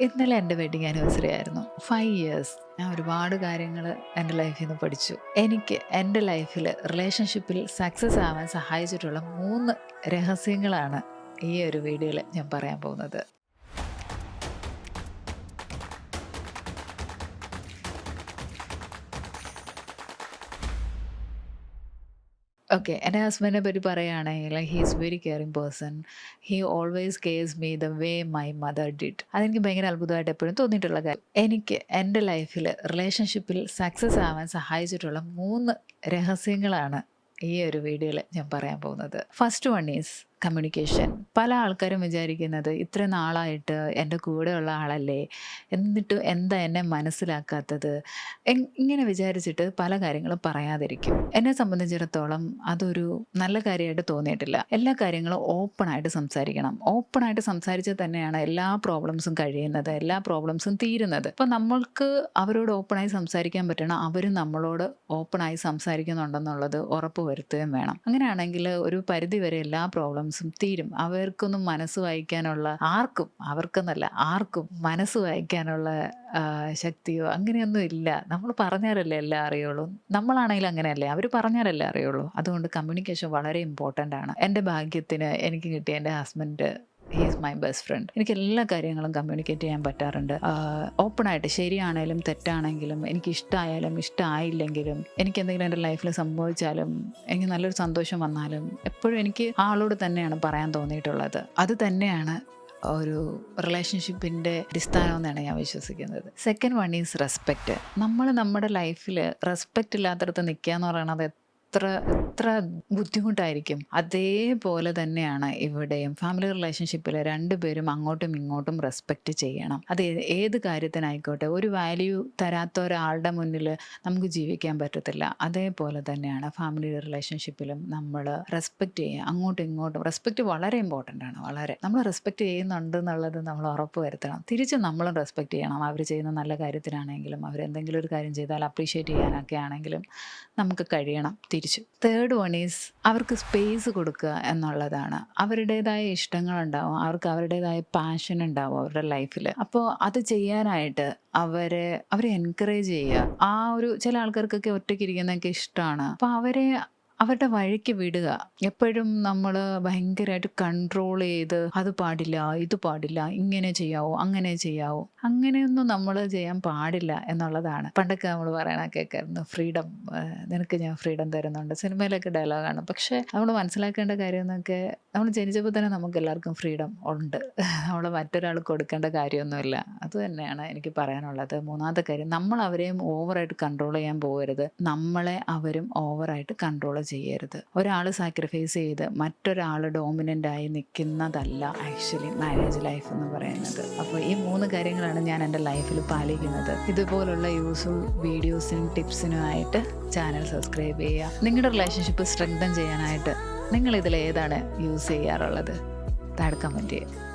ഇന്നലെ എൻ്റെ wedding anniversary ആയിരുന്നു. 5 ഇയേഴ്സ്. ഞാൻ ഒരുപാട് കാര്യങ്ങൾ എൻ്റെ ലൈഫിൽ നിന്ന് പഠിച്ചു. എനിക്ക് എൻ്റെ ലൈഫിൽ റിലേഷൻഷിപ്പിൽ സക്സസ് ആവാൻ സഹായിച്ചിട്ടുള്ള 3 രഹസ്യങ്ങളാണ് ഈ ഒരു വീഡിയോയിൽ ഞാൻ പറയാൻ പോകുന്നത്. ഓക്കെ. എൻ്റെ ഹസ്ബൻഡിനെ പറ്റി പറയുകയാണെങ്കിൽ he is very caring person. He always CARES me the way my mother did. അതെനിക്ക് ഭയങ്കര അത്ഭുതമായിട്ട് എപ്പോഴും തോന്നിയിട്ടുള്ള കാര്യം. എനിക്ക് എൻ്റെ ലൈഫിൽ റിലേഷൻഷിപ്പിൽ സക്സസ് ആവാൻ സഹായിച്ചിട്ടുള്ള 3 രഹസ്യങ്ങളാണ് ഈ ഒരു വീഡിയോയിൽ ഞാൻ പറയാൻ പോകുന്നത്. First one is communication. പല ആൾക്കാരും വിചാരിക്കുന്നത് ഇത്ര നാളായിട്ട് എൻ്റെ കൂടെയുള്ള ആളല്ലേ, എന്നിട്ട് എന്താ എന്നെ മനസ്സിലാക്കാത്തത്, ഇങ്ങനെ വിചാരിച്ചിട്ട് പല കാര്യങ്ങളും പറയാതിരിക്കും. എന്നെ സംബന്ധിച്ചിടത്തോളം അതൊരു നല്ല കാര്യമായിട്ട് തോന്നിയിട്ടില്ല. എല്ലാ കാര്യങ്ങളും ഓപ്പണായിട്ട് സംസാരിക്കണം. ഓപ്പണായിട്ട് സംസാരിച്ചാൽ തന്നെയാണ് എല്ലാ പ്രോബ്ലംസും കഴിയുന്നത്, എല്ലാ പ്രോബ്ലംസും തീരുന്നത്. അപ്പോൾ നമ്മൾക്ക് അവരോട് ഓപ്പണായി സംസാരിക്കാൻ പറ്റണം, അവരും നമ്മളോട് ഓപ്പണായി സംസാരിക്കുന്നുണ്ടെന്നുള്ളത് ഉറപ്പ് വരുത്തുകയും വേണം. അങ്ങനെയാണെങ്കിൽ ഒരു പരിധിവരെ എല്ലാ പ്രോബ്ലംസും തീരും. അവർക്കൊന്നും മനസ്സ് വായിക്കാനുള്ള ആർക്കും മനസ്സ് വായിക്കാനുള്ള ശക്തിയോ അങ്ങനെയൊന്നും ഇല്ല. നമ്മൾ പറഞ്ഞാലല്ലേ എല്ലാം അറിയുള്ളൂ. നമ്മളാണെങ്കിലും അങ്ങനെയല്ലേ, അവർ പറഞ്ഞാലല്ലേ അറിയുള്ളൂ. അതുകൊണ്ട് കമ്മ്യൂണിക്കേഷൻ വളരെ ഇമ്പോർട്ടൻ്റ് ആണ്. എൻ്റെ ഭാഗ്യത്തിന് എനിക്ക് കിട്ടിയ എൻ്റെ husband he is my best friend. എനിക്ക് എല്ലാ കാര്യങ്ങളും കമ്മ്യൂണിക്കേറ്റ് ചെയ്യാൻ പറ്റാറുണ്ട്. ഓപ്പണായിട്ട്, ശരിയാണേലും തെറ്റാണെങ്കിലും, എനിക്ക് ഇഷ്ടമായാലും ഇഷ്ടമായില്ലെങ്കിലും, എനിക്ക് എന്തെങ്കിലും എൻ്റെ ലൈഫിൽ സംഭവിച്ചാലും, എനിക്ക് നല്ലൊരു സന്തോഷം വന്നാലും എപ്പോഴും എനിക്ക് ആളോട് തന്നെയാണ് പറയാൻ തോന്നിയിട്ടുള്ളത്. അത് തന്നെയാണ് ഒരു റിലേഷൻഷിപ്പിൻ്റെ അടിസ്ഥാനം എന്നാണ് ഞാൻ വിശ്വസിക്കുന്നത്. Second one is respect. നമ്മൾ നമ്മുടെ ലൈഫിൽ റെസ്പെക്റ്റ് ഇല്ലാത്തടത്ത് നിൽക്കുക എന്ന് പറയുന്നത് എത്ര ബുദ്ധിമുട്ടായിരിക്കും. അതേപോലെ തന്നെയാണ് ഇവിടെയും. ഫാമിലി റിലേഷൻഷിപ്പിൽ രണ്ടുപേരും അങ്ങോട്ടും ഇങ്ങോട്ടും റെസ്പെക്റ്റ് ചെയ്യണം. അത് ഏത് കാര്യത്തിനായിക്കോട്ടെ. ഒരു വാല്യൂ തരാത്ത ഒരാളുടെ മുന്നിൽ നമുക്ക് ജീവിക്കാൻ പറ്റത്തില്ല. അതേപോലെ തന്നെയാണ് ഫാമിലി റിലേഷൻഷിപ്പിലും നമ്മൾ റെസ്പെക്റ്റ് ചെയ്യുക. അങ്ങോട്ടും ഇങ്ങോട്ടും റെസ്പെക്റ്റ് വളരെ ഇമ്പോർട്ടൻ്റ് ആണ്. വളരെ നമ്മൾ റെസ്പെക്റ്റ് ചെയ്യുന്നുണ്ട് എന്നുള്ളത് നമ്മൾ ഉറപ്പ് വരുത്തണം. തിരിച്ച് നമ്മളും റെസ്പെക്റ്റ് ചെയ്യണം. അവർ ചെയ്യുന്ന നല്ല കാര്യത്തിനാണെങ്കിലും, അവരെന്തെങ്കിലും ഒരു കാര്യം ചെയ്താൽ അപ്രീഷിയേറ്റ് ചെയ്യാനൊക്കെ ആണെങ്കിലും നമുക്ക് കഴിയണം തിരിച്ചു. തേർഡ് വൺ ഈസ് അവർക്ക് സ്പേസ് കൊടുക്കുക എന്നുള്ളതാണ്. അവരുടേതായ ഇഷ്ടങ്ങളുണ്ടാവും, അവർക്ക് അവരുടേതായ പാഷൻ ഉണ്ടാവും അവരുടെ ലൈഫിൽ. അപ്പോൾ അത് ചെയ്യാനായിട്ട് അവരെ എൻകറേജ് ചെയ്യുക. ആ ഒരു ചില ആൾക്കാർക്കൊക്കെ ഒറ്റയ്ക്ക് ഇരിക്കുന്നതൊക്കെ ഇഷ്ടമാണ്. അപ്പോൾ അവരുടെ വഴിക്ക് വിടുക. എപ്പോഴും നമ്മൾ ഭയങ്കരമായിട്ട് കൺട്രോൾ ചെയ്ത് അത് പാടില്ല, ഇത് പാടില്ല, ഇങ്ങനെ ചെയ്യാവോ, അങ്ങനെ ചെയ്യാവോ, അങ്ങനെയൊന്നും നമ്മൾ ചെയ്യാൻ പാടില്ല എന്നുള്ളതാണ്. പണ്ടൊക്കെ നമ്മൾ പറയണ കേൾക്കായിരുന്നു, ഫ്രീഡം, നിനക്ക് ഞാൻ ഫ്രീഡം തരുന്നുണ്ട്. സിനിമയിലൊക്കെ ഡയലോഗാണ്. പക്ഷേ നമ്മൾ മനസ്സിലാക്കേണ്ട കാര്യം എന്നൊക്കെ, നമ്മൾ ജനിച്ചപ്പോൾ തന്നെ നമുക്ക് എല്ലാവർക്കും ഫ്രീഡം ഉണ്ട്. നമ്മൾ മറ്റൊരാൾ കൊടുക്കേണ്ട കാര്യമൊന്നുമില്ല. അത് തന്നെയാണ് എനിക്ക് പറയാനുള്ളത്. മൂന്നാമത്തെ കാര്യം, നമ്മൾ അവരെയും ഓവറായിട്ട് കൺട്രോൾ ചെയ്യാൻ പോകരുത്. നമ്മളെ അവരും ഓവറായിട്ട് കൺട്രോൾ ചെയ്യരുത്. ഒരാൾ സാക്രിഫൈസ് ചെയ്ത് മറ്റൊരാൾ ഡോമിനൻ്റായി നിൽക്കുന്നതല്ല ആക്ച്വലി മാരേജ് ലൈഫ് എന്ന് പറയുന്നത്. അപ്പോൾ ഈ 3 കാര്യങ്ങളാണ് ഞാൻ എൻ്റെ ലൈഫിൽ പാലിക്കുന്നത്. ഇതുപോലുള്ള യൂസ്ഫുൾ വീഡിയോസിനും ടിപ്സിനുമായിട്ട് ചാനൽ സബ്സ്ക്രൈബ് ചെയ്യുക. നിങ്ങളുടെ റിലേഷൻഷിപ്പ് സ്ട്രെങ്തൻ ചെയ്യാനായിട്ട് നിങ്ങൾ ഇതിലേതാണ് യൂസ് ചെയ്യാറുള്ളത്? താഴെ കമൻറ്റ് ചെയ്യുക.